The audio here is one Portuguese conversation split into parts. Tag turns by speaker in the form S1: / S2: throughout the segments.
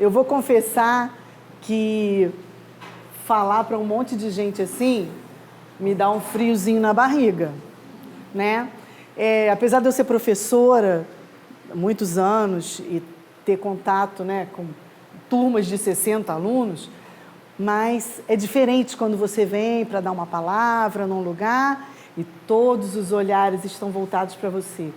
S1: Eu vou confessar que falar para um monte de gente assim me dá um friozinho na barriga, né? Apesar de eu ser professora há muitos anos e ter contato, né, com turmas de 60 alunos, mas é diferente quando você vem para dar uma palavra num lugar e todos os olhares estão voltados para você.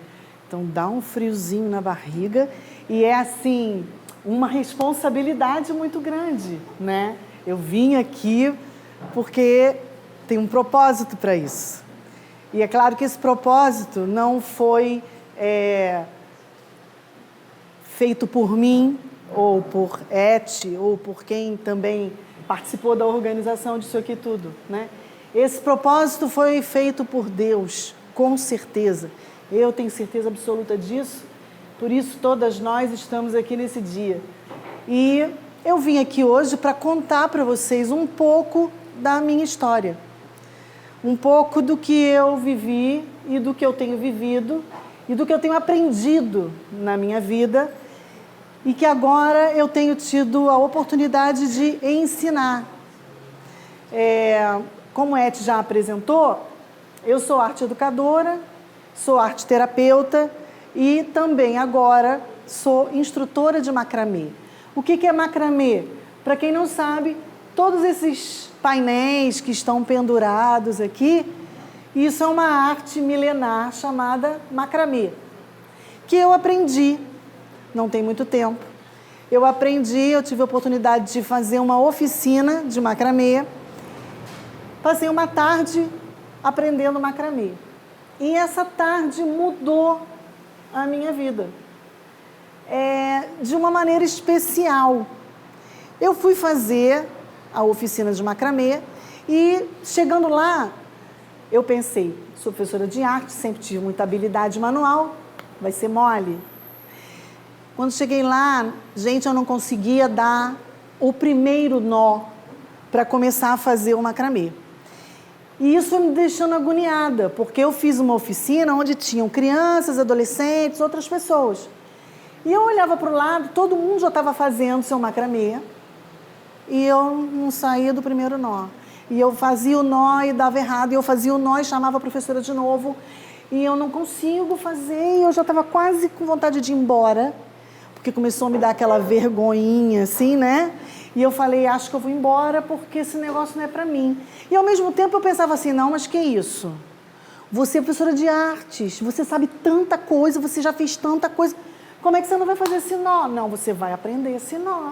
S1: Então dá um friozinho na barriga e é assim, uma responsabilidade muito grande, né? Eu vim aqui porque tem um propósito para isso. E é claro que esse propósito não foi feito por mim, ou por Eti, ou por quem também participou da organização disso aqui tudo, né? Esse propósito foi feito por Deus, com certeza. Eu tenho certeza absoluta disso, por isso todas nós estamos aqui nesse dia. E eu vim aqui hoje para contar para vocês um pouco da minha história. Um pouco do que eu vivi e do que eu tenho vivido e do que eu tenho aprendido na minha vida e que agora eu tenho tido a oportunidade de ensinar. Como a Eti já apresentou, eu sou arte educadora, sou arte terapeuta e também agora sou instrutora de macramê. O que é macramê? Para quem não sabe, todos esses painéis que estão pendurados aqui, isso é uma arte milenar chamada macramê, que eu aprendi, não tem muito tempo. Eu tive a oportunidade de fazer uma oficina de macramê, passei uma tarde aprendendo macramê. E essa tarde mudou a minha vida, de uma maneira especial. Eu fui fazer a oficina de macramê e, chegando lá, eu pensei, sou professora de arte, sempre tive muita habilidade manual, vai ser mole. Quando cheguei lá, gente, eu não conseguia dar o primeiro nó para começar a fazer o macramê. E isso me deixando agoniada, porque eu fiz uma oficina onde tinham crianças, adolescentes, outras pessoas. E eu olhava para o lado, todo mundo já estava fazendo seu macramê, e eu não saía do primeiro nó. E eu fazia o nó e dava errado, e eu fazia o nó e chamava a professora de novo, e eu não consigo fazer, e eu já estava quase com vontade de ir embora, porque começou a me dar aquela vergonhinha, assim, né? E eu falei, acho que eu vou embora, porque esse negócio não é para mim. E ao mesmo tempo eu pensava assim, não, mas que isso? Você é professora de artes, você sabe tanta coisa, você já fez tanta coisa, como é que você não vai fazer esse nó? Não, você vai aprender esse nó.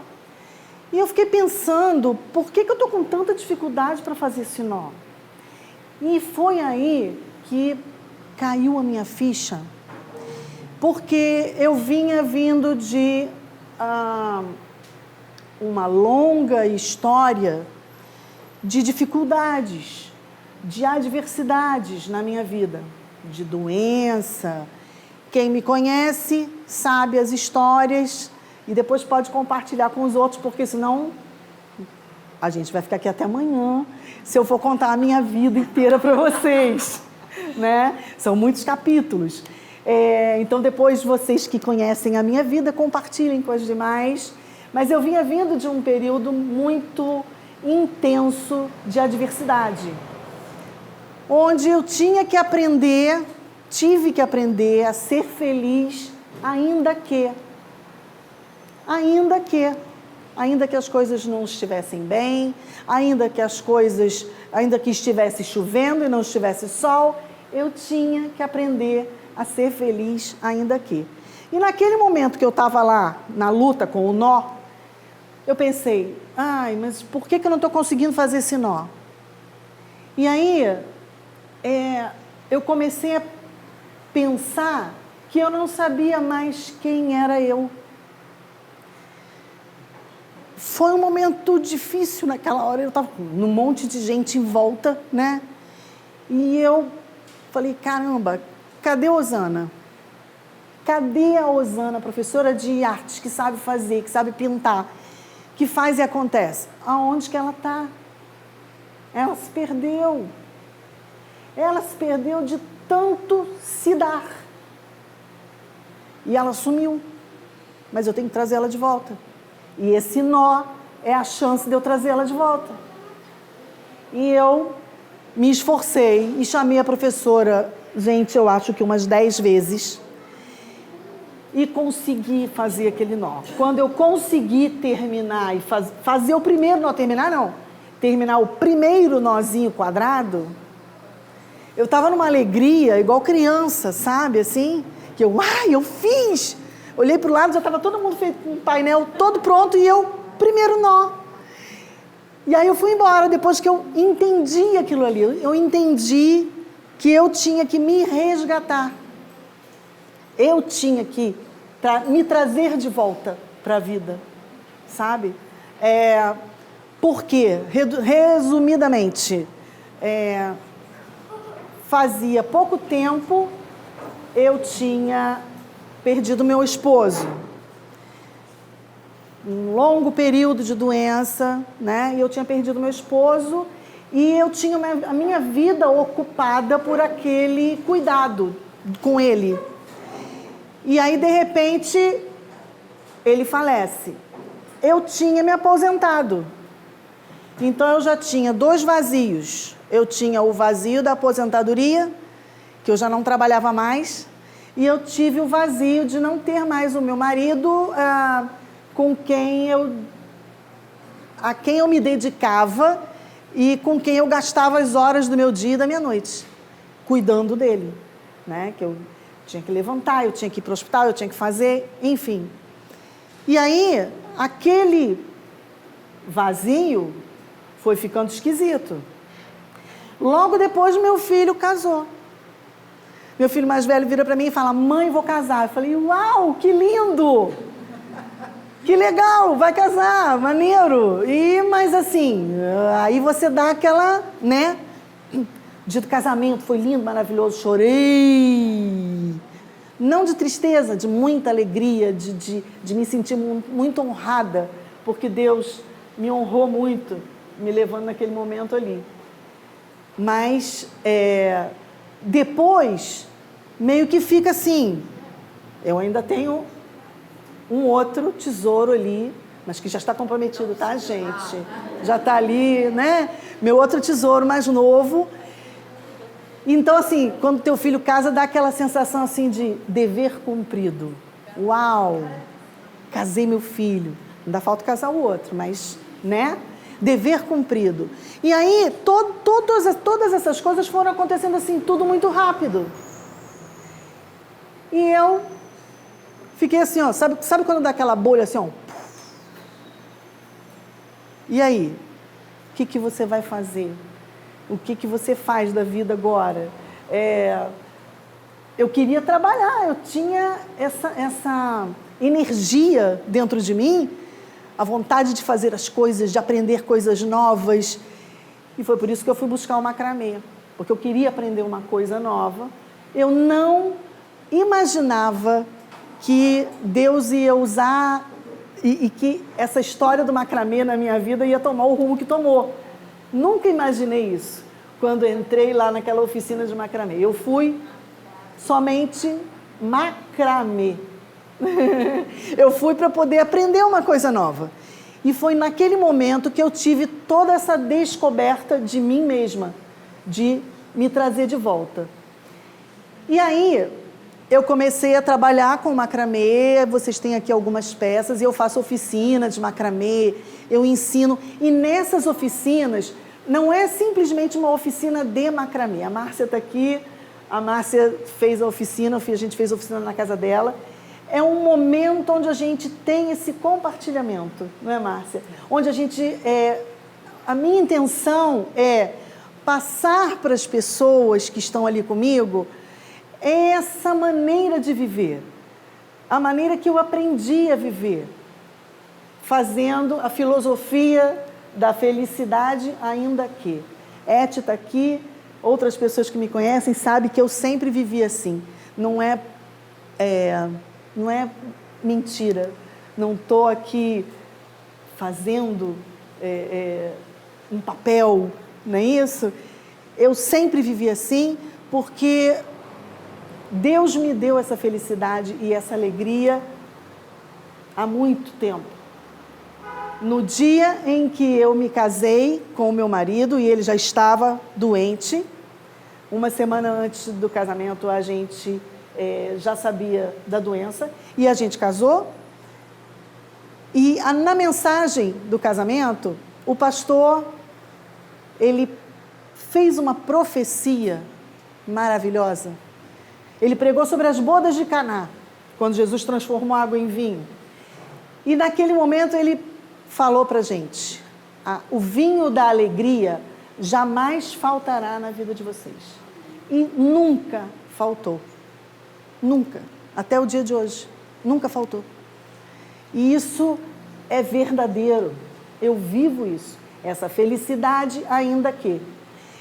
S1: E eu fiquei pensando, por que eu estou com tanta dificuldade para fazer esse nó? E foi aí que caiu a minha ficha, porque eu vinha vindo de uma longa história de dificuldades, de adversidades na minha vida, de doença. Quem me conhece sabe as histórias e depois pode compartilhar com os outros, porque senão a gente vai ficar aqui até amanhã se eu for contar a minha vida inteira para vocês, né? São muitos capítulos. Então, depois, vocês que conhecem a minha vida, compartilhem com as demais. Mas eu vinha vindo de um período muito intenso de adversidade, onde eu tive que aprender a ser feliz, ainda que as coisas não estivessem bem, ainda que estivesse chovendo e não estivesse sol, eu tinha que aprender a ser feliz ainda que. E naquele momento que eu estava lá, na luta com o nó, eu pensei, mas por que eu não estou conseguindo fazer esse nó? E aí, eu comecei a pensar que eu não sabia mais quem era eu. Foi um momento difícil naquela hora, eu estava com um monte de gente em volta, né? E eu falei, caramba, cadê a Osana? Cadê a Osana, professora de artes, que sabe fazer, que sabe pintar, que faz e acontece? Aonde que ela está? Ela se perdeu. Ela se perdeu de tanto se dar. E ela sumiu. Mas eu tenho que trazer ela de volta. E esse nó é a chance de eu trazê-la de volta. E eu me esforcei e chamei a professora, gente, eu acho que umas 10 vezes, e consegui fazer aquele nó. Quando eu consegui terminar e fazer o primeiro nó, terminar o primeiro nozinho quadrado, eu estava numa alegria, igual criança, sabe, assim, que eu fiz. Olhei para o lado, já estava todo mundo feito com um painel todo pronto e eu, primeiro nó. E aí eu fui embora, depois que eu entendi aquilo ali, eu entendi que eu tinha que me resgatar. Eu tinha que me trazer de volta para a vida, sabe? Por quê? Resumidamente, fazia pouco tempo eu tinha perdido meu esposo. Um longo período de doença, né? E eu tinha perdido meu esposo e eu tinha a minha vida ocupada por aquele cuidado com ele. E aí, de repente, ele falece. Eu tinha me aposentado. Então, eu já tinha 2 vazios. Eu tinha o vazio da aposentadoria, que eu já não trabalhava mais, e eu tive o vazio de não ter mais o meu marido a quem eu me dedicava e com quem eu gastava as horas do meu dia e da minha noite, cuidando dele, né? Que eu tinha que levantar, eu tinha que ir para o hospital, eu tinha que fazer, enfim. E aí, aquele vazio foi ficando esquisito. Logo depois, meu filho casou. Meu filho mais velho vira para mim e fala: mãe, vou casar. Eu falei: uau, que lindo! Que legal, vai casar, maneiro. Mas assim, aí você dá aquela, né? Dia do casamento foi lindo, maravilhoso, chorei. Não de tristeza, de muita alegria, de me sentir muito honrada, porque Deus me honrou muito, me levando naquele momento ali. Mas depois, meio que fica assim, eu ainda tenho um outro tesouro ali, mas que já está comprometido, tá, gente? Já está ali, né? Meu outro tesouro mais novo. Então, assim, quando teu filho casa, dá aquela sensação assim de dever cumprido. Uau! Casei meu filho. Ainda falta casar o outro, mas, né? Dever cumprido. E aí, todas essas coisas foram acontecendo assim, tudo muito rápido. E eu fiquei assim, ó, sabe quando dá aquela bolha assim, ó? E aí? O que você vai fazer? O que você faz da vida agora? Eu queria trabalhar, eu tinha essa energia dentro de mim, a vontade de fazer as coisas, de aprender coisas novas. E foi por isso que eu fui buscar o macramê, porque eu queria aprender uma coisa nova. Eu não imaginava que Deus ia usar e que essa história do macramê na minha vida ia tomar o rumo que tomou. Nunca imaginei isso quando entrei lá naquela oficina de macramê. Eu fui somente macramê. Eu fui para poder aprender uma coisa nova. E foi naquele momento que eu tive toda essa descoberta de mim mesma, de me trazer de volta. E aí, eu comecei a trabalhar com macramê, vocês têm aqui algumas peças, e eu faço oficina de macramê, eu ensino. E nessas oficinas, não é simplesmente uma oficina de macramê. A Márcia está aqui, a Márcia fez a oficina, a gente fez a oficina na casa dela. É um momento onde a gente tem esse compartilhamento, não é, Márcia? Onde a gente... a minha intenção é passar para as pessoas que estão ali comigo essa maneira de viver, a maneira que eu aprendi a viver, fazendo a filosofia da felicidade ainda que. Eti está aqui, outras pessoas que me conhecem sabem que eu sempre vivi assim. Não é mentira, não estou aqui fazendo um papel, não é isso? Eu sempre vivi assim porque Deus me deu essa felicidade e essa alegria há muito tempo. No dia em que eu me casei com o meu marido e ele já estava doente, uma semana antes do casamento a gente já sabia da doença e a gente casou. E na mensagem do casamento, o pastor, ele fez uma profecia maravilhosa. Ele pregou sobre as bodas de Caná, quando Jesus transformou água em vinho. E naquele momento ele falou para a gente, o vinho da alegria jamais faltará na vida de vocês. E nunca faltou. Nunca. Até o dia de hoje. Nunca faltou. E isso é verdadeiro. Eu vivo isso. Essa felicidade ainda que.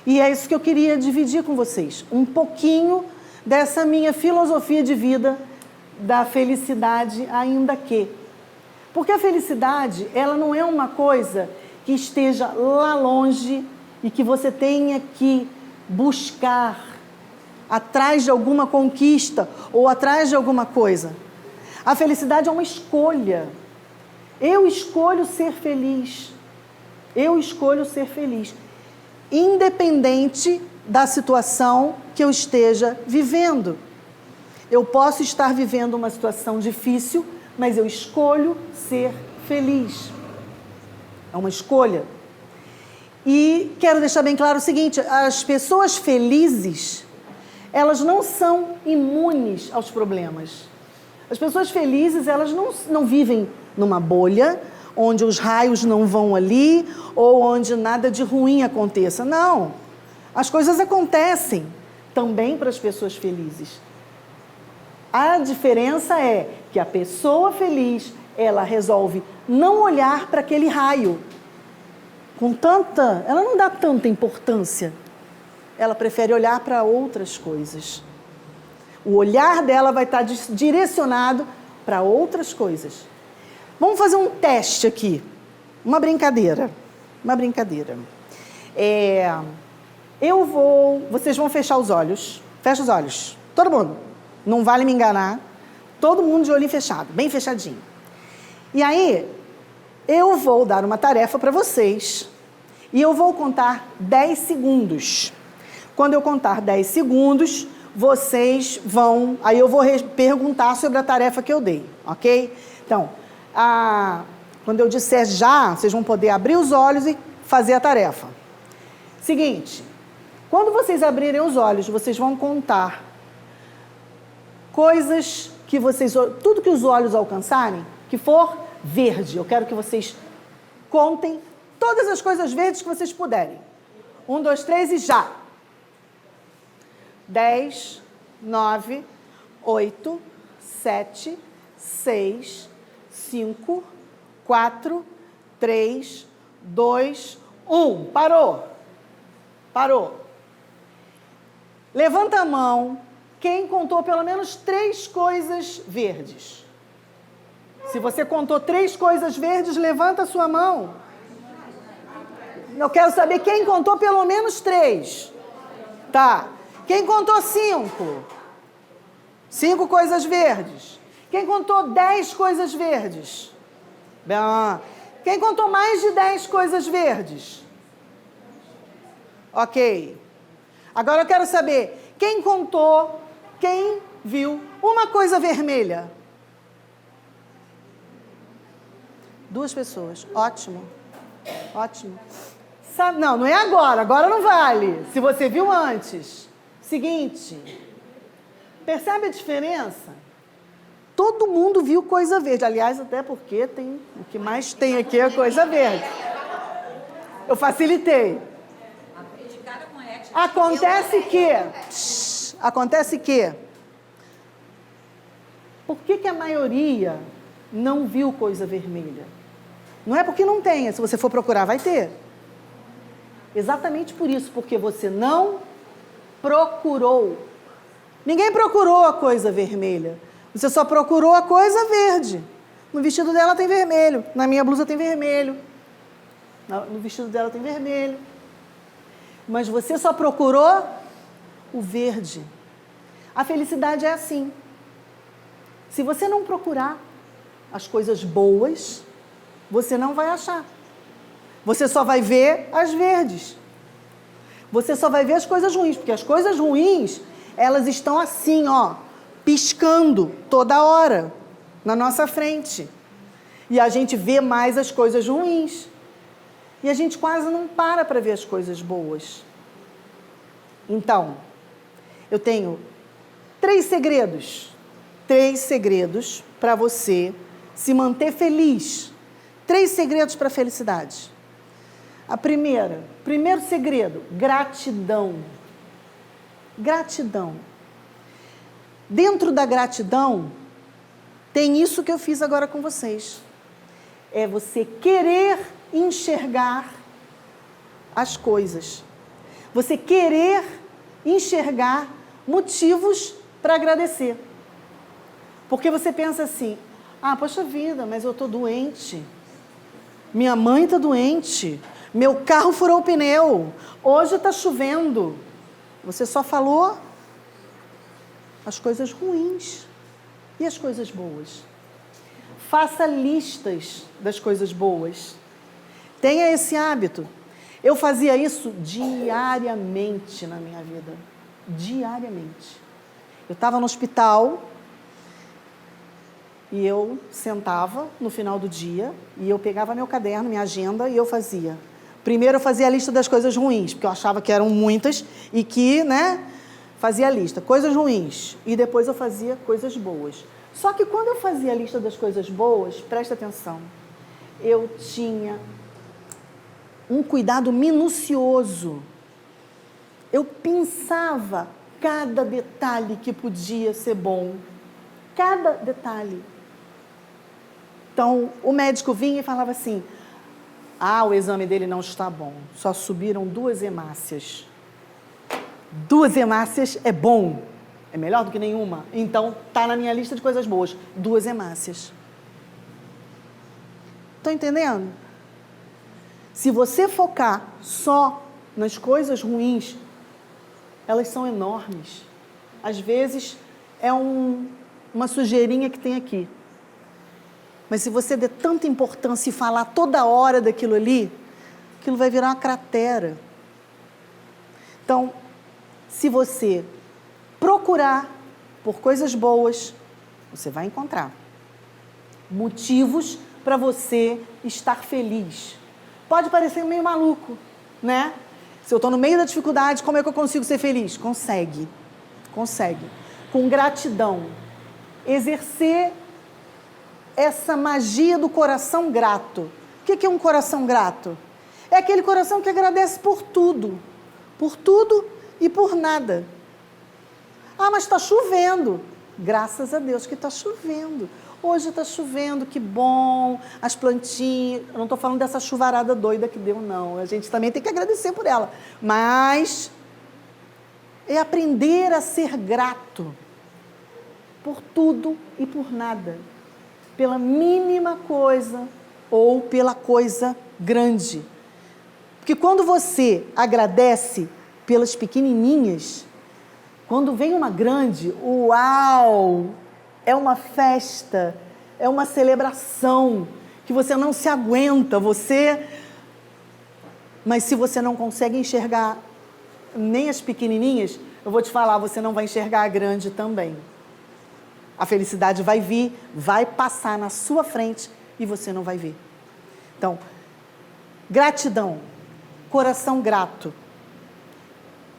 S1: E é isso que eu queria dividir com vocês. Um pouquinho dessa minha filosofia de vida da felicidade ainda que. Porque a felicidade, ela não é uma coisa que esteja lá longe e que você tenha que buscar atrás de alguma conquista ou atrás de alguma coisa. A felicidade é uma escolha. Eu escolho ser feliz. Eu escolho ser feliz. Independente da situação que eu esteja vivendo. Eu posso estar vivendo uma situação difícil, mas eu escolho ser feliz. É uma escolha. E quero deixar bem claro o seguinte, as pessoas felizes, elas não são imunes aos problemas. As pessoas felizes, elas não vivem numa bolha, onde os raios não vão ali, ou onde nada de ruim aconteça. Não. As coisas acontecem também para as pessoas felizes. A diferença é que a pessoa feliz, ela resolve não olhar para aquele raio. Ela não dá tanta importância. Ela prefere olhar para outras coisas. O olhar dela vai estar direcionado para outras coisas. Vamos fazer um teste aqui. Uma brincadeira. Vocês vão fechar os olhos. Fecha os olhos. Todo mundo. Não vale me enganar. Todo mundo de olho fechado. Bem fechadinho. E aí, eu vou dar uma tarefa para vocês. E eu vou contar 10 segundos. Quando eu contar 10 segundos, vocês vão... Aí eu vou perguntar sobre a tarefa que eu dei. Ok? Então, quando eu disser já, vocês vão poder abrir os olhos e fazer a tarefa. Seguinte, quando vocês abrirem os olhos, vocês vão contar coisas que tudo que os olhos alcançarem, que for verde. Eu quero que vocês contem todas as coisas verdes que vocês puderem. 1, 2, 3 e já. 10, 9, 8, 7, 6, 5, 4, 3, 2, 1. Parou. Levanta a mão quem contou pelo menos 3 coisas verdes. Se você contou 3 coisas verdes, levanta a sua mão. Eu quero saber quem contou pelo menos 3. Tá. Quem contou 5? 5 coisas verdes. Quem contou 10 coisas verdes? Quem contou mais de 10 coisas verdes? Ok. Agora eu quero saber quem viu uma coisa vermelha? 2 pessoas. Ótimo. Não é agora. Agora não vale. Se você viu antes. Seguinte. Percebe a diferença? Todo mundo viu coisa verde. Aliás, até porque o que mais tem aqui é coisa verde. Eu facilitei. Acontece que por que a maioria não viu coisa vermelha? Não é porque não tenha, se você for procurar vai ter. Exatamente por isso, porque você não procurou. Ninguém procurou a coisa vermelha. Você só procurou a coisa verde. No vestido dela tem vermelho, na minha blusa tem vermelho, no vestido dela tem vermelho. Mas você só procurou o verde. A felicidade é assim. Se você não procurar as coisas boas, você não vai achar. Você só vai ver as verdes. Você só vai ver as coisas ruins, porque as coisas ruins, elas estão assim, ó, piscando toda hora na nossa frente. E a gente vê mais as coisas ruins. E a gente quase não para ver as coisas boas. Então, eu tenho 3 segredos. 3 segredos para você se manter feliz. 3 segredos para a felicidade. Primeiro segredo, gratidão. Gratidão. Dentro da gratidão, tem isso que eu fiz agora com vocês. É você querer enxergar as coisas. Você querer enxergar motivos para agradecer. Porque você pensa assim, poxa vida, mas eu estou doente. Minha mãe está doente. Meu carro furou o pneu. Hoje está chovendo. Você só falou as coisas ruins e as coisas boas. Faça listas das coisas boas. Tenha esse hábito. Eu fazia isso diariamente na minha vida. Diariamente. Eu estava no hospital e eu sentava no final do dia e eu pegava meu caderno, minha agenda e eu fazia. Primeiro eu fazia a lista das coisas ruins, porque eu achava que eram muitas e que, fazia a lista. Coisas ruins. E depois eu fazia coisas boas. Só que quando eu fazia a lista das coisas boas, presta atenção, eu tinha um cuidado minucioso. Eu pensava cada detalhe que podia ser bom. Cada detalhe. Então, o médico vinha e falava assim, o exame dele não está bom, só subiram 2 hemácias. 2 hemácias é bom, é melhor do que nenhuma. Então, está na minha lista de coisas boas, 2 hemácias. Estão entendendo? Se você focar só nas coisas ruins, elas são enormes. Às vezes, é uma sujeirinha que tem aqui. Mas se você der tanta importância e falar toda hora daquilo ali, aquilo vai virar uma cratera. Então, se você procurar por coisas boas, você vai encontrar motivos para você estar feliz. Pode parecer meio maluco, né? Se eu estou no meio da dificuldade, como é que eu consigo ser feliz? Consegue. Consegue. Com gratidão. Exercer essa magia do coração grato. O que é um coração grato? É aquele coração que agradece por tudo e por nada. Mas está chovendo. Graças a Deus que está chovendo. Hoje está chovendo, que bom, as plantinhas, eu não estou falando dessa chuvarada doida que deu, não. A gente também tem que agradecer por ela. Mas é aprender a ser grato por tudo e por nada. Pela mínima coisa ou pela coisa grande. Porque quando você agradece pelas pequenininhas, quando vem uma grande, uau, é uma festa, é uma celebração, que você não se aguenta, Mas se você não consegue enxergar nem as pequenininhas, eu vou te falar, você não vai enxergar a grande também. A felicidade vai vir, vai passar na sua frente e você não vai ver. Então, gratidão, coração grato.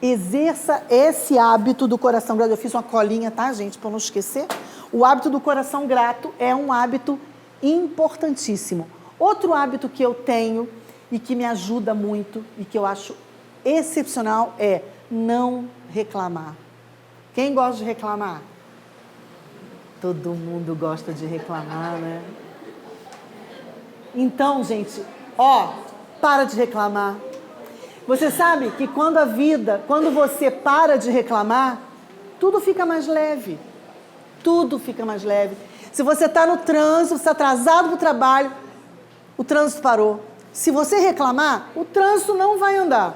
S1: Exerça esse hábito do coração grato. Eu fiz uma colinha, tá, gente, para não esquecer. O hábito do coração grato é um hábito importantíssimo. Outro hábito que eu tenho e que me ajuda muito e que eu acho excepcional é não reclamar. Quem gosta de reclamar? Todo mundo gosta de reclamar, né? Então, gente, para de reclamar. Você sabe que quando você para de reclamar, tudo fica mais leve. Tudo fica mais leve. Se você está no trânsito, você está atrasado para o trabalho, o trânsito parou. Se você reclamar, o trânsito não vai andar.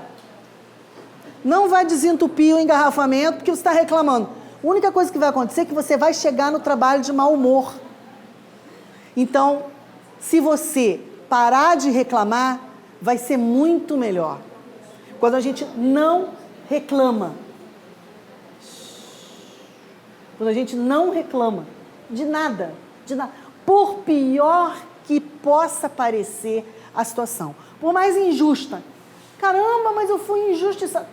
S1: Não vai desentupir o engarrafamento porque você está reclamando. A única coisa que vai acontecer é que você vai chegar no trabalho de mau humor. Então, se você parar de reclamar, vai ser muito melhor. Quando a gente não reclama. Quando a gente não reclama de nada, por pior que possa parecer a situação, por mais injusta. Caramba, mas eu fui injustiçada.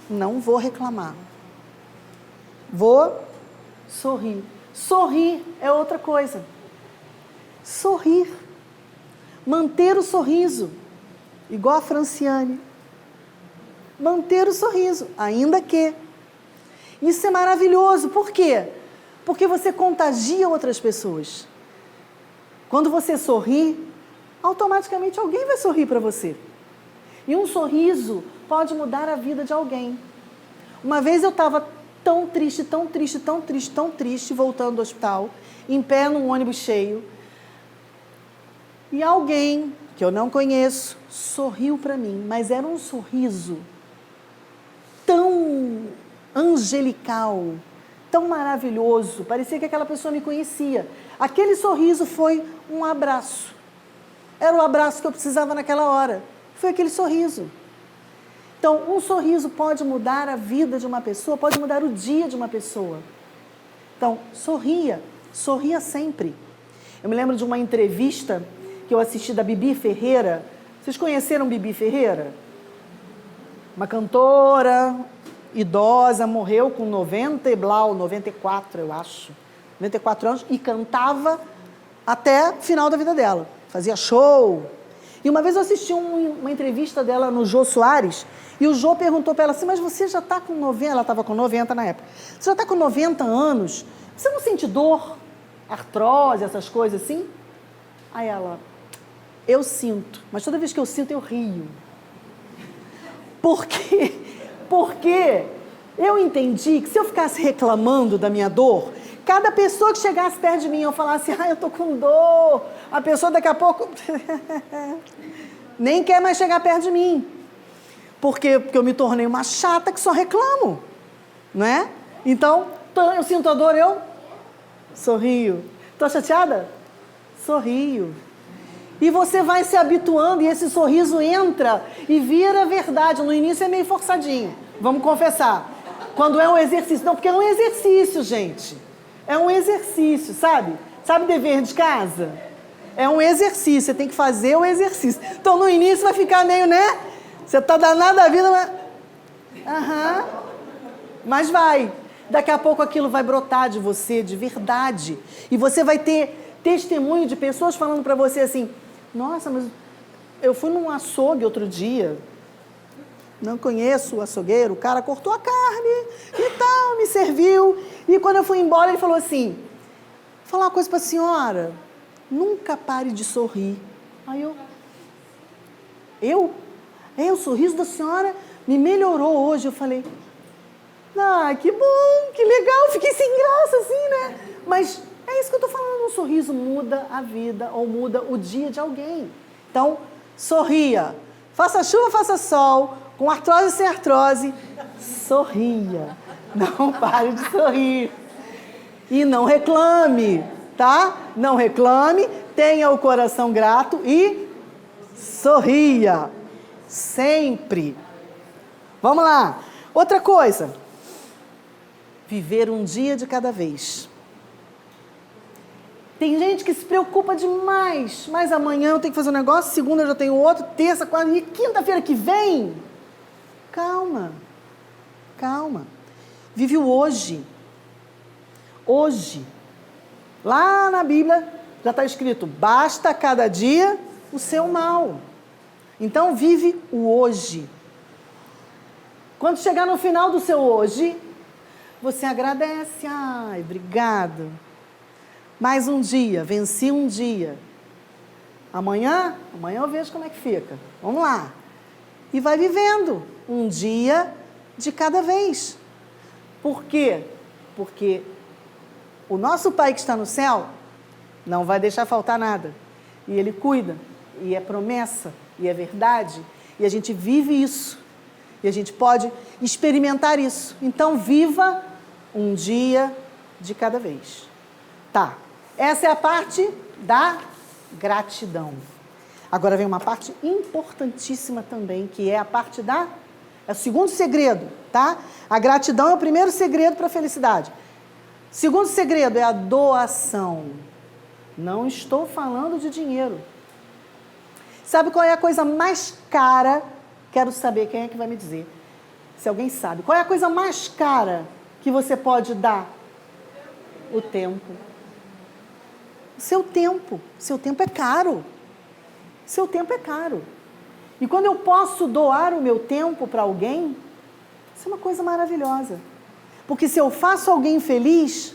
S1: Não vou reclamar. Vou sorrir. Sorrir é outra coisa. Sorrir. Manter o sorriso. Igual a Franciane. Manter o sorriso, ainda que. Isso é maravilhoso. Por quê? Porque você contagia outras pessoas. Quando você sorri, automaticamente alguém vai sorrir para você. E um sorriso pode mudar a vida de alguém. Uma vez eu estava tão triste, voltando do hospital, em pé num ônibus cheio, e alguém que eu não conheço sorriu para mim, mas era um sorriso tão angelical, tão maravilhoso, parecia que aquela pessoa me conhecia. Aquele sorriso foi um abraço. Era o abraço que eu precisava naquela hora. Foi aquele sorriso. Então, um sorriso pode mudar a vida de uma pessoa, pode mudar o dia de uma pessoa. Então, sorria sempre. Eu me lembro de uma entrevista que eu assisti da Bibi Ferreira. Vocês conheceram Bibi Ferreira? Uma cantora idosa, morreu com 94, eu acho. 94 anos, e cantava até o final da vida dela. Fazia show. E uma vez eu assisti uma entrevista dela no Jô Soares, e o Jô perguntou para ela assim, mas você já está com 90, ela estava com 90 na época, você já está com 90 anos, você não sente dor, artrose, essas coisas assim? Aí ela, eu sinto, mas toda vez que eu sinto eu rio. Por quê? Porque eu entendi que se eu ficasse reclamando da minha dor, cada pessoa que chegasse perto de mim, eu falasse, eu tô com dor, a pessoa daqui a pouco nem quer mais chegar perto de mim. Por quê? Porque eu me tornei uma chata que só reclamo, não é? Então, eu sinto a dor, eu sorrio. Tô chateada? Sorrio. E você vai se habituando e esse sorriso entra e vira verdade. No início é meio forçadinho, vamos confessar. Quando é um exercício, não, porque é um exercício, gente. É um exercício, sabe? Sabe dever de casa? É um exercício, você tem que fazer o exercício. Então, no início vai ficar meio, né? Você tá danado da vida, mas... Mas vai. Daqui a pouco aquilo vai brotar de você, de verdade. E você vai ter testemunho de pessoas falando para você assim, nossa, mas eu fui num açougue outro dia, não conheço o açougueiro, o cara cortou a carne e tal, me serviu. E quando eu fui embora, ele falou assim, vou falar uma coisa para a senhora, nunca pare de sorrir. Aí o sorriso da senhora me melhorou hoje. Eu falei, que bom, que legal, fiquei sem graça assim, né? Mas é isso que eu estou falando, um sorriso muda a vida ou muda o dia de alguém. Então, sorria, faça chuva, faça sol, com artrose ou sem artrose, sorria, não pare de sorrir. E não reclame, tá? Não reclame, tenha o coração grato e sorria, sempre. Vamos lá, outra coisa, viver um dia de cada vez. Tem gente que se preocupa demais, mas amanhã eu tenho que fazer um negócio, segunda eu já tenho outro, terça, quarta e quinta-feira que vem. Calma. Vive o hoje. Hoje. Lá na Bíblia já está escrito, basta cada dia o seu mal. Então vive o hoje. Quando chegar no final do seu hoje, você agradece, obrigado. Mais um dia, venci um dia. Amanhã eu vejo como é que fica. Vamos lá. E vai vivendo um dia de cada vez. Por quê? Porque o nosso Pai que está no céu não vai deixar faltar nada. E Ele cuida. E é promessa. E é verdade. E a gente vive isso. E a gente pode experimentar isso. Então, viva um dia de cada vez. Tá. Essa é a parte da Gratidão. Agora vem uma parte importantíssima também, que é a parte é o segundo segredo, tá? A gratidão é o primeiro segredo para a felicidade. Segundo segredo é a doação. Não estou falando de dinheiro. Sabe qual é a coisa mais cara? Quero saber, quem é que vai me dizer? Se alguém sabe. Qual é a coisa mais cara que você pode dar? O tempo. O seu tempo. Seu tempo é caro. Seu tempo é caro. E quando eu posso doar o meu tempo para alguém, isso é uma coisa maravilhosa. Porque se eu faço alguém feliz,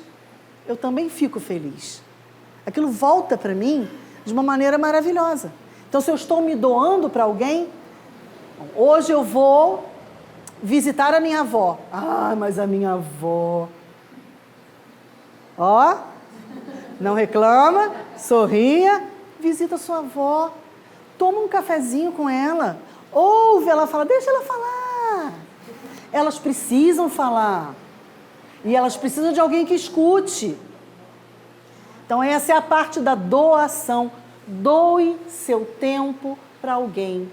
S1: eu também fico feliz. Aquilo volta para mim de uma maneira maravilhosa. Então, se eu estou me doando para alguém, hoje eu vou visitar a minha avó. Ah, mas a minha avó... Ó, não reclama, sorria, visita a sua avó, toma um cafezinho com ela, ouve ela falar, deixa ela falar. Elas precisam falar. E elas precisam de alguém que escute. Então, essa é a parte da doação. Doe seu tempo para alguém.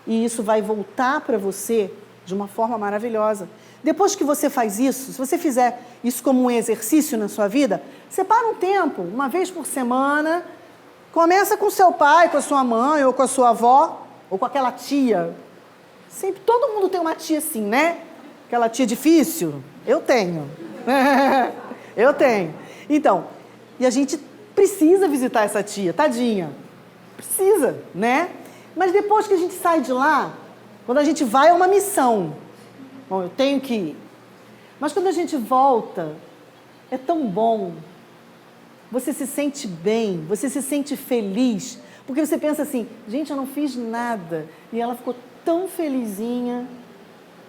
S1: E isso vai voltar para você de uma forma maravilhosa. Depois que você faz isso, se você fizer isso como um exercício na sua vida, separa um tempo, uma vez por semana, começa com seu pai, com a sua mãe, ou com a sua avó, ou com aquela tia. Sempre, todo mundo tem uma tia assim, né? Aquela tia difícil. Eu tenho. Eu tenho. Então, e a gente precisa visitar essa tia, tadinha. Precisa, né? Mas depois que a gente sai de lá, quando a gente vai é uma missão. Bom, eu tenho que ir. Mas quando a gente volta, é tão bom. Você se sente bem, você se sente feliz. Porque você pensa assim, gente, eu não fiz nada. E ela ficou tão felizinha.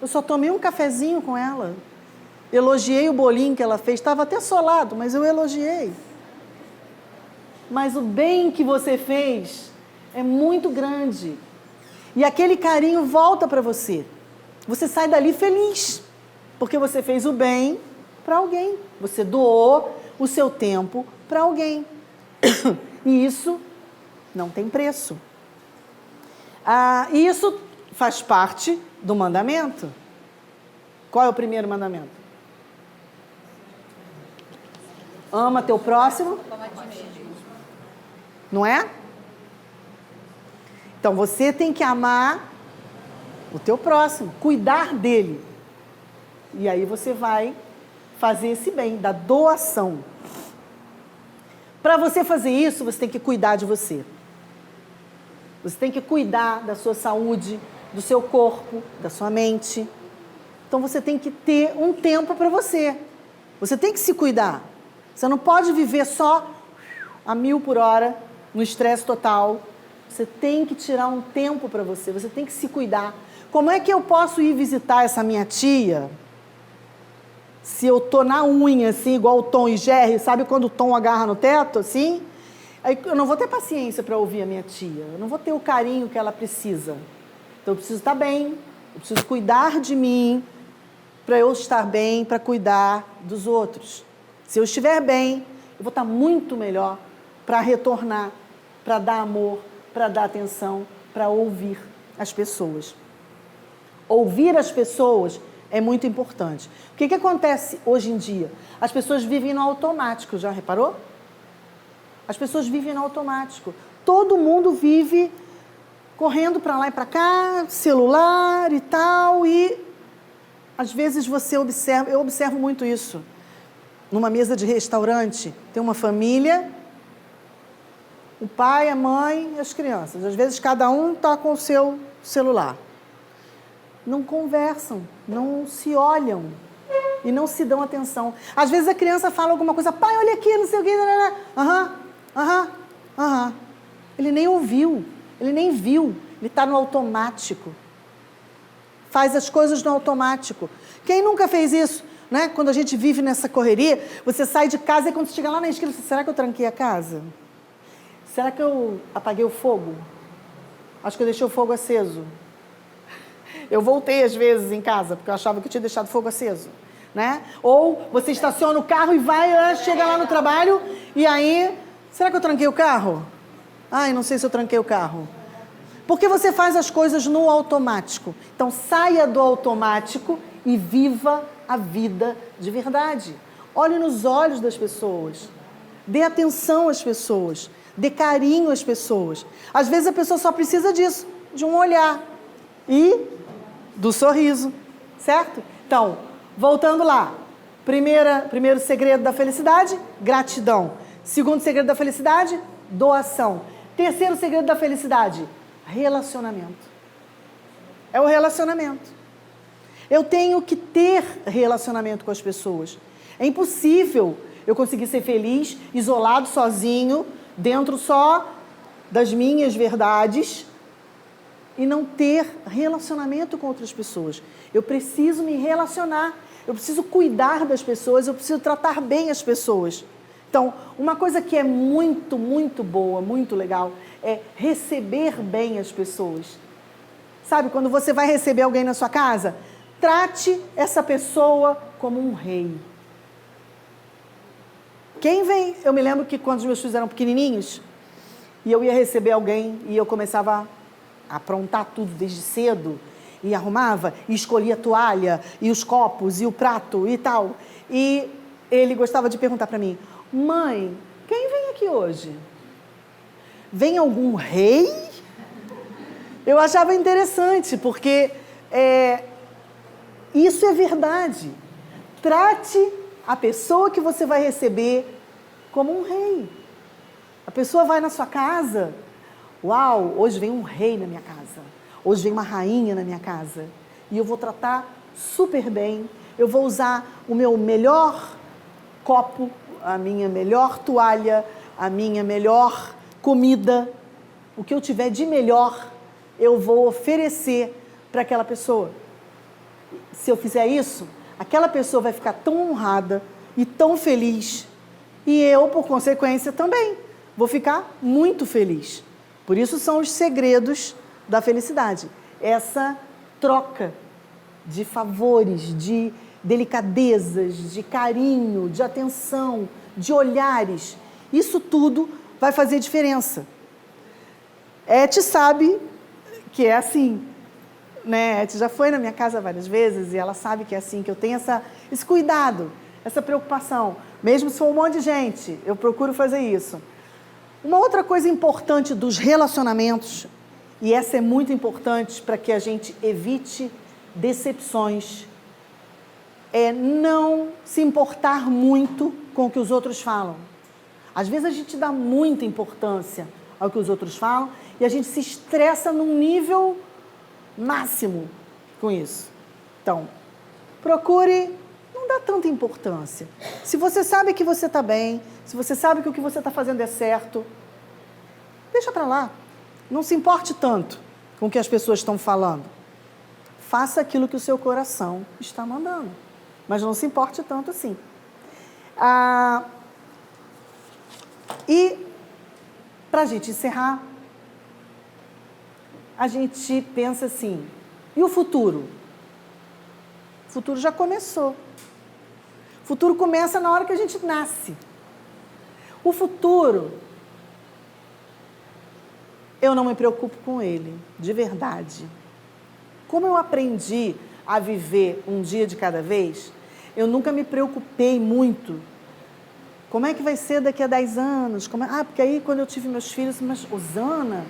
S1: Eu só tomei um cafezinho com ela. Elogiei o bolinho que ela fez. Estava até solado, mas eu elogiei. Mas o bem que você fez é muito grande. E aquele carinho volta para você. Você sai dali feliz, porque você fez o bem para alguém. Você doou o seu tempo para alguém. E isso não tem preço. E isso faz parte do mandamento. Qual é o primeiro mandamento? Ama teu próximo. Não é? Então, você tem que amar o teu próximo, cuidar dele. E aí você vai fazer esse bem, da doação. Para você fazer isso, você tem que cuidar de você. Você tem que cuidar da sua saúde, do seu corpo, da sua mente. Então, você tem que ter um tempo para você. Você tem que se cuidar. Você não pode viver só a 1000 por hora, no estresse total. Você tem que tirar um tempo para você. Você tem que se cuidar. Como é que eu posso ir visitar essa minha tia se eu tô na unha, assim, igual o Tom e Jerry, sabe quando o Tom agarra no teto, assim? Aí eu não vou ter paciência para ouvir a minha tia, eu não vou ter o carinho que ela precisa. Então eu preciso estar bem, eu preciso cuidar de mim, para eu estar bem, para cuidar dos outros. Se eu estiver bem, eu vou estar muito melhor para retornar, para dar amor, para dar atenção, para ouvir as pessoas. Ouvir as pessoas é muito importante. O que acontece hoje em dia? As pessoas vivem no automático, já reparou? As pessoas vivem no automático. Todo mundo vive correndo para lá e para cá, celular e tal, e às vezes você observa, eu observo muito isso. Numa mesa de restaurante, tem uma família, o pai, a mãe e as crianças. Às vezes cada um está com o seu celular. Não conversam, não se olham e não se dão atenção. Às vezes a criança fala alguma coisa, pai, olha aqui, não sei o quê. Aham. Ele nem ouviu, ele nem viu, ele está no automático. Faz as coisas no automático. Quem nunca fez isso? Né? Quando a gente vive nessa correria, você sai de casa e quando você chega lá na esquina, você, será que eu tranquei a casa? Será que eu apaguei o fogo? Acho que eu deixei o fogo aceso. Eu voltei às vezes em casa, porque eu achava que eu tinha deixado o fogo aceso. Né? Ou você estaciona o carro e vai, chega lá no trabalho, e aí, será que eu tranquei o carro? Ai, não sei se eu tranquei o carro. Porque você faz as coisas no automático. Então, saia do automático e viva a vida de verdade. Olhe nos olhos das pessoas. Dê atenção às pessoas. Dê carinho às pessoas. Às vezes a pessoa só precisa disso, de um olhar e do sorriso, certo? Então, voltando lá. Primeiro segredo da felicidade, gratidão. Segundo segredo da felicidade, doação. Terceiro segredo da felicidade, relacionamento. É o relacionamento. Eu tenho que ter relacionamento com as pessoas. É impossível eu conseguir ser feliz, isolado, sozinho, dentro só das minhas verdades e não ter relacionamento com outras pessoas. Eu preciso me relacionar, eu preciso cuidar das pessoas, eu preciso tratar bem as pessoas. Então, uma coisa que é muito, muito boa, muito legal, é receber bem as pessoas. Sabe, quando você vai receber alguém na sua casa, trate essa pessoa como um rei. Quem vem... Eu me lembro que quando os meus filhos eram pequenininhos, e eu ia receber alguém, e eu começava a aprontar tudo desde cedo, e arrumava, e escolhia a toalha, e os copos, e o prato, e tal. E ele gostava de perguntar para mim, mãe, quem vem aqui hoje? Vem algum rei? Eu achava interessante, porque isso é verdade. Trate a pessoa que você vai receber como um rei. A pessoa vai na sua casa, uau, hoje vem um rei na minha casa, hoje vem uma rainha na minha casa, e eu vou tratar super bem, eu vou usar o meu melhor copo, a minha melhor toalha, a minha melhor comida, o que eu tiver de melhor, eu vou oferecer para aquela pessoa. Se eu fizer isso, aquela pessoa vai ficar tão honrada e tão feliz, e eu, por consequência, também vou ficar muito feliz. Por isso são os segredos da felicidade. Essa troca de favores, de delicadezas, de carinho, de atenção, de olhares. Isso tudo vai fazer diferença. Eti sabe que é assim, né? Eti já foi na minha casa várias vezes e ela sabe que é assim, que eu tenho esse cuidado, essa preocupação. Mesmo se for um monte de gente, eu procuro fazer isso. Uma outra coisa importante dos relacionamentos, e essa é muito importante para que a gente evite decepções, é não se importar muito com o que os outros falam. Às vezes a gente dá muita importância ao que os outros falam e a gente se estressa num nível máximo com isso. Então, procure não dar tanta importância. Se você sabe que você está bem, se você sabe que o que você está fazendo é certo, deixa para lá. Não se importe tanto com o que as pessoas estão falando. Faça aquilo que o seu coração está mandando. Mas não se importe tanto assim. E, para a gente encerrar, a gente pensa assim, e o futuro? O futuro já começou. O futuro começa na hora que a gente nasce. O futuro, eu não me preocupo com ele, de verdade. Como eu aprendi a viver um dia de cada vez, eu nunca me preocupei muito. Como é que vai ser daqui a 10 anos? Porque aí quando eu tive meus filhos, mas Osana,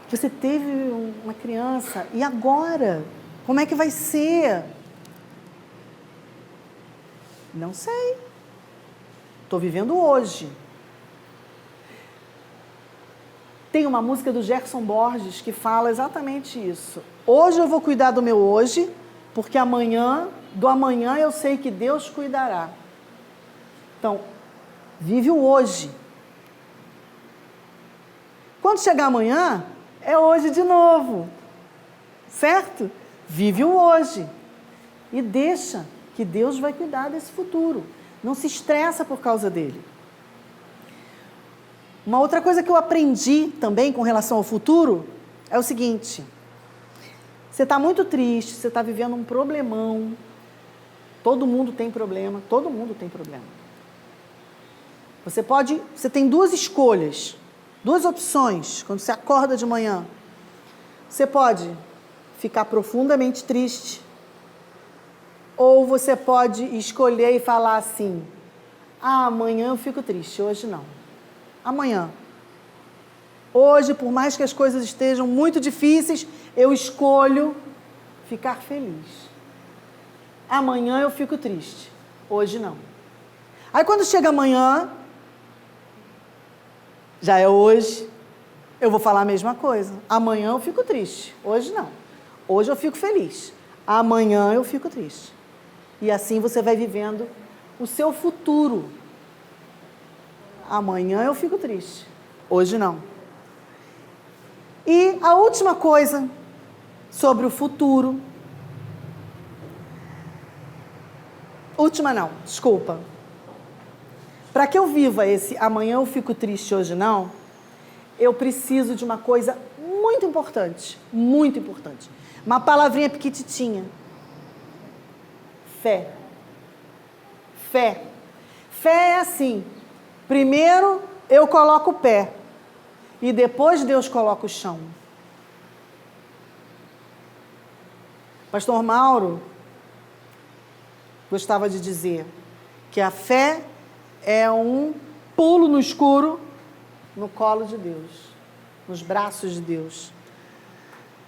S1: você teve uma criança, e agora? Como é que vai ser? Não sei. Estou vivendo hoje. Tem uma música do Gerson Borges que fala exatamente isso. Hoje eu vou cuidar do meu hoje, porque do amanhã eu sei que Deus cuidará. Então, vive o hoje. Quando chegar amanhã, é hoje de novo. Certo? Vive o hoje. E deixa que Deus vai cuidar desse futuro. Não se estressa por causa dele. Uma outra coisa que eu aprendi também com relação ao futuro é o seguinte. Você está muito triste, você está vivendo um problemão. Todo mundo tem problema, Você tem duas escolhas. Duas opções, quando você acorda de manhã. Você pode ficar profundamente triste, ou você pode escolher e falar assim, amanhã eu fico triste, hoje não. Amanhã. Hoje, por mais que as coisas estejam muito difíceis, eu escolho ficar feliz. Amanhã eu fico triste, hoje não. Aí quando chega amanhã, já é hoje, eu vou falar a mesma coisa. Amanhã eu fico triste, hoje não. Hoje eu fico feliz, amanhã eu fico triste. E assim você vai vivendo o seu futuro. Amanhã eu fico triste, hoje não. E a última coisa sobre o futuro. Última não, desculpa. Para que eu viva esse amanhã eu fico triste, hoje não, eu preciso de uma coisa muito importante. Muito importante. Uma palavrinha pequititinha. Fé. Fé. Fé é assim. Primeiro eu coloco o pé. E depois Deus coloca o chão. Pastor Mauro gostava de dizer que a fé é um pulo no escuro no colo de Deus, nos braços de Deus.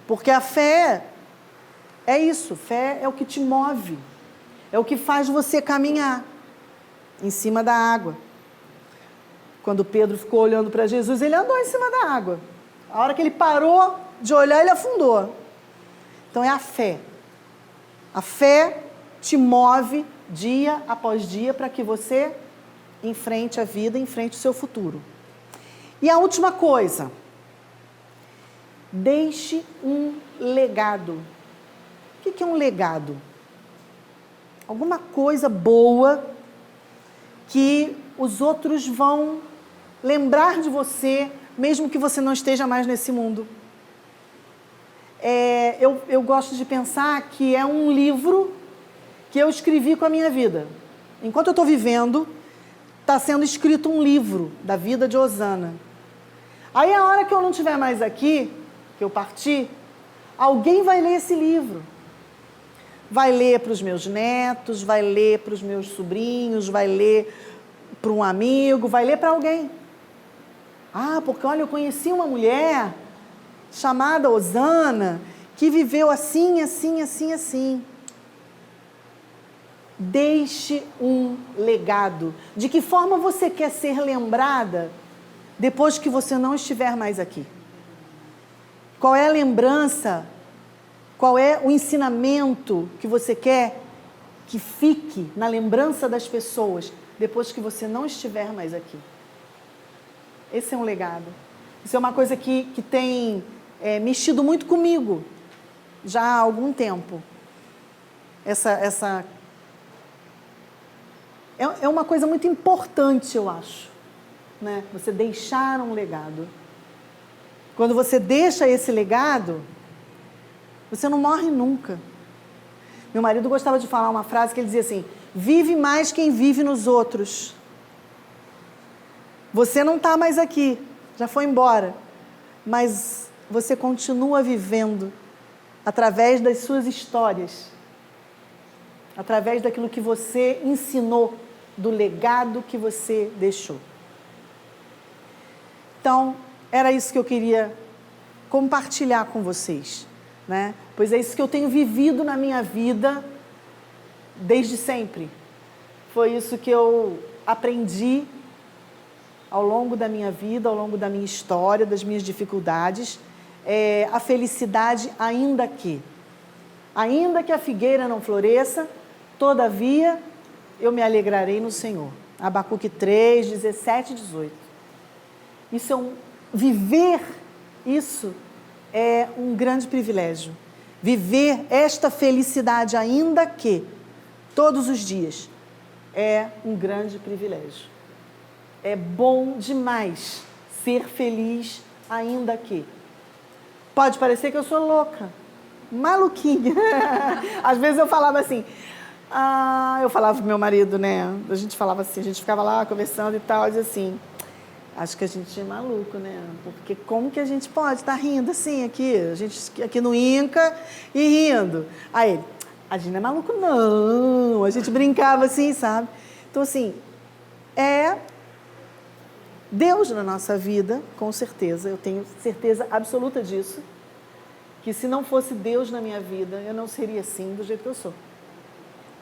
S1: Porque a fé é isso, fé é o que te move, é o que faz você caminhar em cima da água. Quando Pedro ficou olhando para Jesus, ele andou em cima da água. A hora que ele parou de olhar, ele afundou. Então é a fé. A fé te move dia após dia para que você enfrente a vida, enfrente o seu futuro. E a última coisa, deixe um legado. O que é um legado? Alguma coisa boa que os outros vão lembrar de você, mesmo que você não esteja mais nesse mundo. Eu gosto de pensar que é um livro que eu escrevi com a minha vida. Enquanto eu estou vivendo, está sendo escrito um livro da vida de Osana. Aí, a hora que eu não estiver mais aqui, que eu partir, alguém vai ler esse livro. Vai ler para os meus netos, vai ler para os meus sobrinhos, vai ler para um amigo, vai ler para alguém. Ah, porque olha, eu conheci uma mulher chamada Osana, que viveu assim, assim, assim, assim. Deixe um legado. De que forma você quer ser lembrada depois que você não estiver mais aqui? Qual é a lembrança? Qual é o ensinamento que você quer que fique na lembrança das pessoas depois que você não estiver mais aqui? Esse é um legado. Isso é uma coisa que tem mexido muito comigo já há algum tempo. É uma coisa muito importante, eu acho, né? Você deixar um legado. Quando você deixa esse legado, você não morre nunca. Meu marido gostava de falar uma frase que ele dizia assim: vive mais quem vive nos outros. Você não está mais aqui, já foi embora, mas você continua vivendo através das suas histórias, através daquilo que você ensinou, do legado que você deixou. Então, era isso que eu queria compartilhar com vocês, né? Pois é isso que eu tenho vivido na minha vida desde sempre. Foi isso que eu aprendi ao longo da minha vida, ao longo da minha história, das minhas dificuldades. A felicidade ainda que a figueira não floresça, todavia eu me alegrarei no Senhor. Abacuque 3, 17 e 18. Viver isso é um grande privilégio. Viver esta felicidade ainda que, todos os dias, é um grande privilégio. É bom demais ser feliz ainda que. Pode parecer que eu sou louca, maluquinha. Às vezes eu falava assim, eu falava pro meu marido, né? A gente falava assim, a gente ficava lá conversando e tal, e dizia assim, Acho que a gente é maluco, né? Porque como que a gente pode estar rindo assim aqui? A gente aqui no Inca e rindo. Aí ele, a gente não é maluco, não. A gente brincava assim, sabe? Então, assim, é Deus na nossa vida, com certeza. Eu tenho certeza absoluta disso. Que se não fosse Deus na minha vida, eu não seria assim do jeito que eu sou.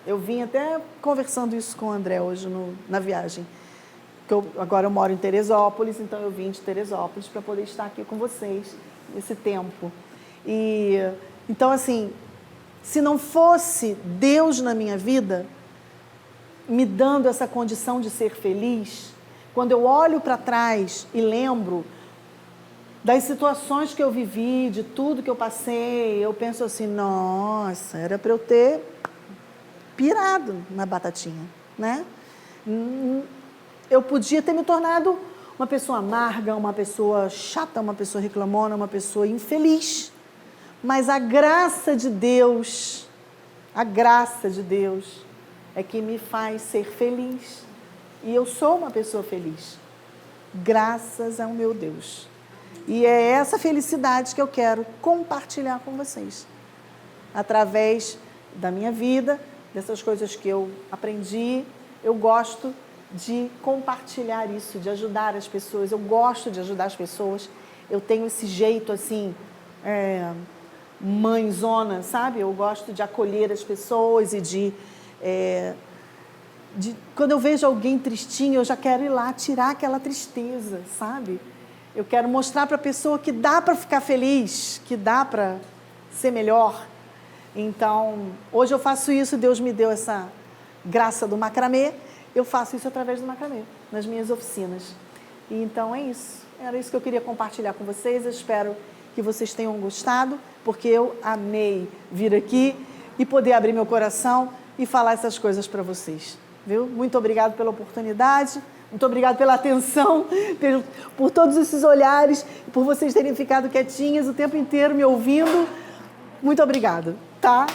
S1: Eu vim até conversando isso com o André hoje na viagem. Agora eu moro em Teresópolis, então eu vim de Teresópolis para poder estar aqui com vocês nesse tempo. Então, assim, se não fosse Deus na minha vida, me dando essa condição de ser feliz, quando eu olho para trás e lembro das situações que eu vivi, de tudo que eu passei, eu penso assim, nossa, era para eu ter pirado na batatinha, né? Eu podia ter me tornado uma pessoa amarga, uma pessoa chata, uma pessoa reclamona, uma pessoa infeliz. Mas a graça de Deus é que me faz ser feliz. E eu sou uma pessoa feliz, graças ao meu Deus. E é essa felicidade que eu quero compartilhar com vocês, através da minha vida, dessas coisas que eu aprendi. Eu gosto de compartilhar isso, de ajudar as pessoas. Eu gosto de ajudar as pessoas. Eu tenho esse jeito assim, mãezona, sabe? Eu gosto de acolher as pessoas e quando eu vejo alguém tristinho, eu já quero ir lá tirar aquela tristeza, sabe? Eu quero mostrar para a pessoa que dá para ficar feliz, que dá para ser melhor. Então, hoje eu faço isso, Deus me deu essa graça do macramê, eu faço isso através do macramê, nas minhas oficinas. E então é isso, era isso que eu queria compartilhar com vocês. Eu espero que vocês tenham gostado, porque eu amei vir aqui e poder abrir meu coração e falar essas coisas para vocês. Viu? Muito obrigado pela oportunidade, muito obrigado pela atenção, por todos esses olhares, por vocês terem ficado quietinhas o tempo inteiro me ouvindo. Muito obrigado, tá?